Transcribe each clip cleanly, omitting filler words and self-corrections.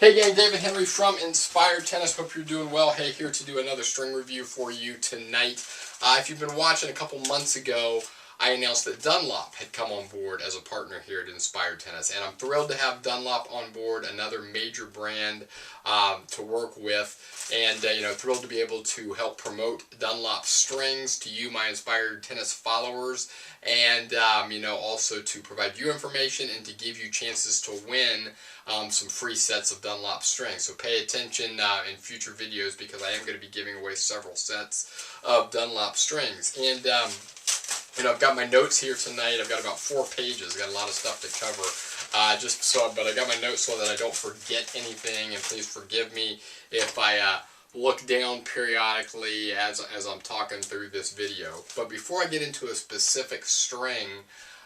Hey gang, David Henry from Inspired Tennis. Hope you're doing well. Hey, here to do another string review for you tonight. If you've been watching a couple months ago, I announced that Dunlop had come on board as a partner here at Inspired Tennis, and I'm thrilled to have Dunlop on board, another major brand to work with, and thrilled to be able to help promote Dunlop strings to you, my Inspired Tennis followers, and also to provide you information and to give you chances to win some free sets of Dunlop strings. So pay attention in future videos, because I am going to be giving away several sets of Dunlop strings. And I've got my notes here tonight. I've got about 4 pages. I've got a lot of stuff to cover. But I got my notes so that I don't forget anything, and please forgive me if I look down periodically as I'm talking through this video. But before I get into a specific string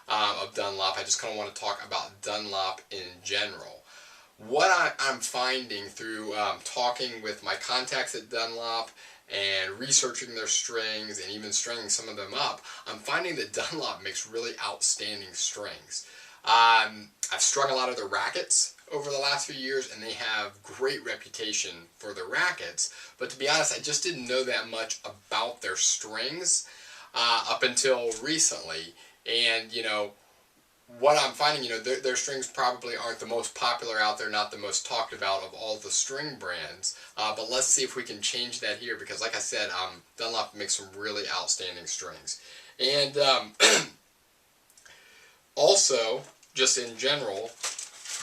of Dunlop, I just kind of want to talk about Dunlop in general. What I'm finding through talking with my contacts at Dunlop and researching their strings and even stringing some of them up, I'm finding that Dunlop makes really outstanding strings. I've strung a lot of their rackets over the last few years, and they have great reputation for their rackets, but to be honest, I just didn't know that much about their strings up until recently. And what I'm finding, their strings probably aren't the most popular out there, not the most talked about of all the string brands, but let's see if we can change that here, because like I said, Dunlop makes some really outstanding strings. And also, just in general,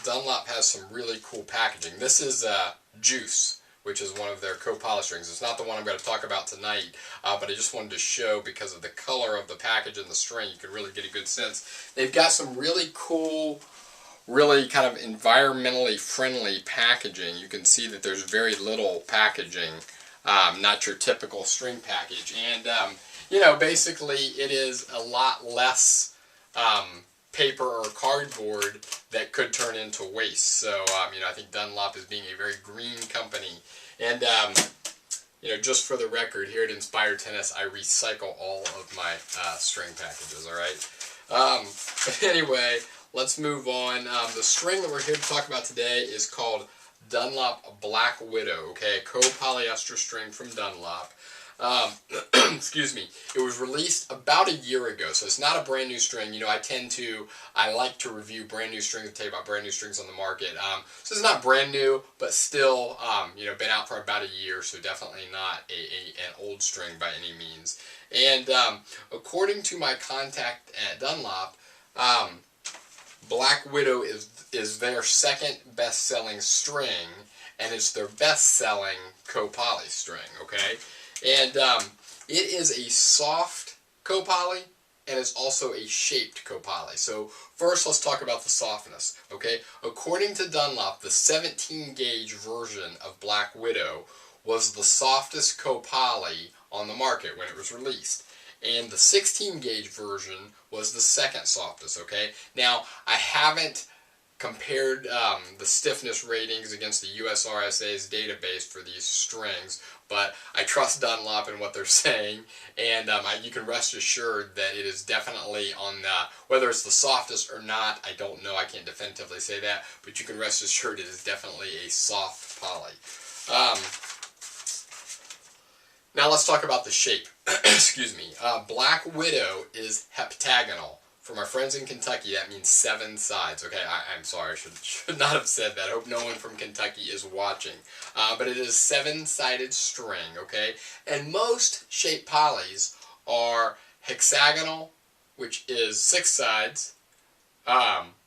Dunlop has some really cool packaging. This is Juice, which is one of their co-poly strings. It's not the one I'm going to talk about tonight, but I just wanted to show, because of the color of the package and the string, you can really get a good sense. They've got some really cool, really kind of environmentally friendly packaging. You can see that there's very little packaging, not your typical string package. And, basically it is a lot less paper or cardboard that could turn into waste. So, I think Dunlop is being a very green company. And, just for the record, here at Inspired Tennis, I recycle all of my string packages, alright? Anyway, let's move on. The string that we're here to talk about today is called Dunlop Black Widow, okay? A co-polyester string from Dunlop. Excuse me. It was released about a year ago, so it's not a brand new string. I like to review brand new strings and tell you about brand new strings on the market. So it's not brand new, but still, been out for about a year, so definitely not an old string by any means. And according to my contact at Dunlop, Black Widow is their second best-selling string, and it's their best-selling co-poly string, okay? And it is a soft co-poly, and it's also a shaped co-poly. So first, let's talk about the softness, okay? According to Dunlop, the 17-gauge version of Black Widow was the softest co-poly on the market when it was released. And the 16-gauge version was the second softest, okay? Now, I haven't compared the stiffness ratings against the USRSA's database for these strings, but I trust Dunlop in what they're saying, and you can rest assured that it is definitely on whether it's the softest or not, I don't know, I can't definitively say that, but you can rest assured it is definitely a soft poly. Now let's talk about the shape. Excuse me. Black Widow is heptagonal. For my friends in Kentucky, that means 7 sides. Okay, I'm sorry, I should not have said that. I hope no one from Kentucky is watching. But it is a 7-sided string, okay? And most shape polys are hexagonal, which is 6 sides,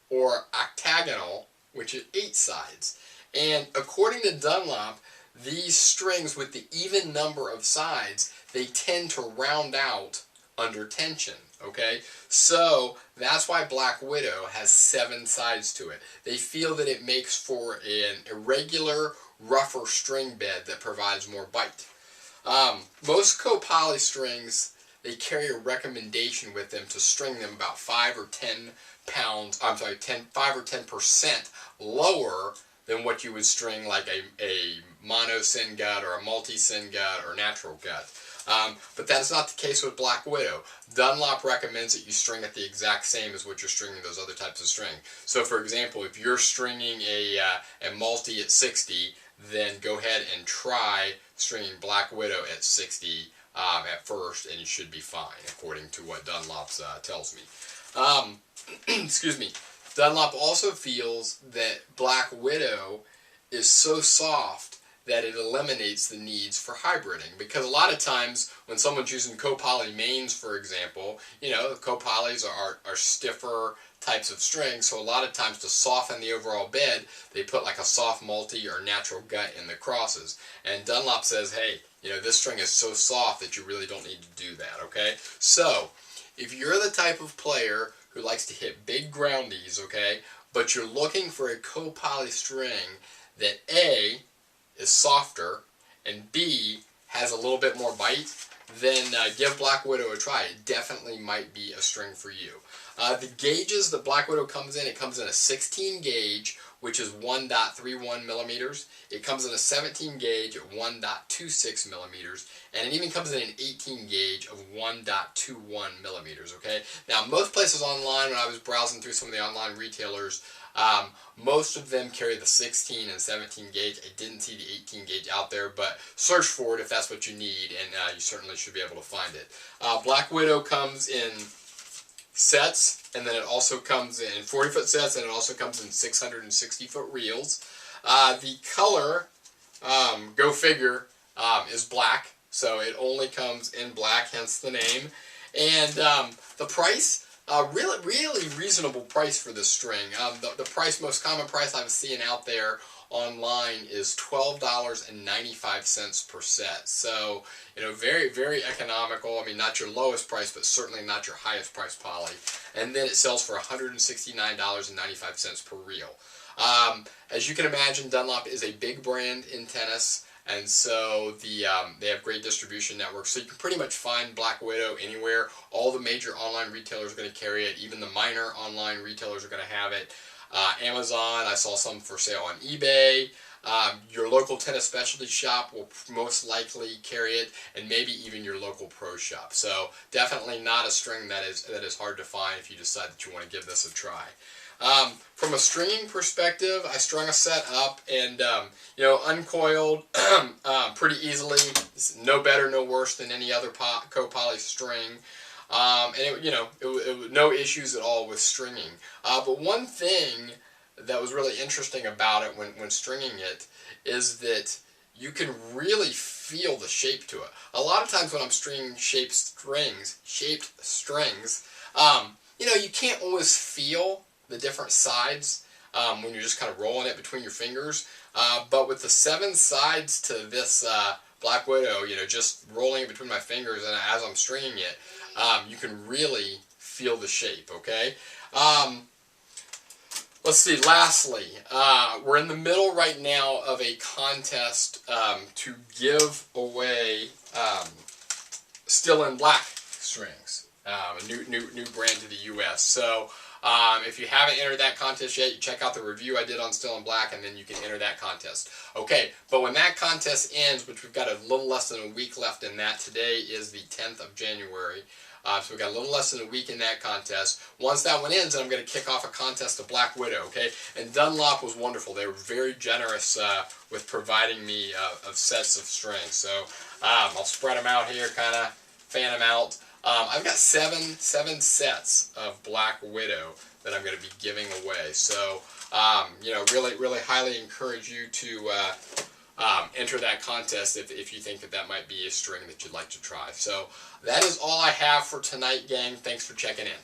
or octagonal, which is 8 sides. And according to Dunlop, these strings with the even number of sides, they tend to round out under tension, okay? So that's why Black Widow has 7 sides to it. They feel that it makes for an irregular, rougher string bed that provides more bite. Most co-poly strings, they carry a recommendation with them to string them about 5 or 10 pounds, 5 or 10% lower than what you would string like a mono-syn gut or a multi-syn gut or natural gut. But that's not the case with Black Widow. Dunlop recommends that you string it the exact same as what you're stringing those other types of string. So for example, if you're stringing a multi at 60, then go ahead and try stringing Black Widow at 60 at first, and you should be fine, according to what Dunlop tells me. Excuse me. Dunlop also feels that Black Widow is so soft that it eliminates the needs for hybriding. Because a lot of times when someone's using copoly mains, for example, you know, copolys are stiffer types of strings, so a lot of times to soften the overall bed, they put like a soft multi or natural gut in the crosses. And Dunlop says, hey, you know, this string is so soft that you really don't need to do that, okay? So, if you're the type of player who likes to hit big groundies, okay, but you're looking for a copoly string that A, is softer, and B, has a little bit more bite, then give Black Widow a try. It definitely might be a string for you. The gauges that Black Widow comes in, it comes in a 16 gauge, which is 1.31 millimeters. It comes in a 17 gauge at 1.26 millimeters, and it even comes in an 18 gauge of 1.21 millimeters, okay? Now, most places online, when I was browsing through some of the online retailers, most of them carry the 16 and 17 gauge. I didn't see the 18 gauge out there, but search for it if that's what you need, and you certainly should be able to find it. Black Widow comes in sets, and then it also comes in 40-foot sets, and it also comes in 660-foot reels. The color, go figure, is black, so it only comes in black, hence the name. And the price, really reasonable price for this string. The most common price I've seen out there online is $12.95 per set. So, you know, very economical. I mean, not your lowest price, but certainly not your highest price poly. And then it sells for $169.95 per reel. As you can imagine, Dunlop is a big brand in tennis, and so they have great distribution networks. So you can pretty much find Black Widow anywhere. All the major online retailers are going to carry it. Even the minor online retailers are going to have it. Amazon, I saw some for sale on eBay. Your local tennis specialty shop will most likely carry it, and maybe even your local pro shop. So definitely not a string that is hard to find if you decide that you want to give this a try. From a stringing perspective, I strung a set up and, you know, uncoiled pretty easily. It's no better, no worse than any other copoly string. And it, you know, it no issues at all with stringing. But one thing that was really interesting about it when stringing it is that you can really feel the shape to it. A lot of times when I'm stringing shaped strings, you know, you can't always feel the different sides when you're just kind of rolling it between your fingers. But with the 7 sides to this Black Widow, you know, just rolling it between my fingers and as I'm stringing it, you can really feel the shape, okay? Let's see, lastly, we're in the middle right now of a contest to give away Still in Black strings, a new brand to the U.S. So if you haven't entered that contest yet, you check out the review I did on Still in Black, and then you can enter that contest. Okay, but when that contest ends, which we've got a little less than a week left in that, today is the 10th of January, so we've got a little less than a week in that contest. Once that one ends, then I'm going to kick off a contest to Black Widow, okay? And Dunlop was wonderful. They were very generous with providing me of sets of strings. So I'll spread them out here, kind of fan them out. I've got seven sets of Black Widow that I'm going to be giving away. So, you know, really highly encourage you to enter that contest if you think that might be a string that you'd like to try. So that is all I have for tonight, gang. Thanks for checking in.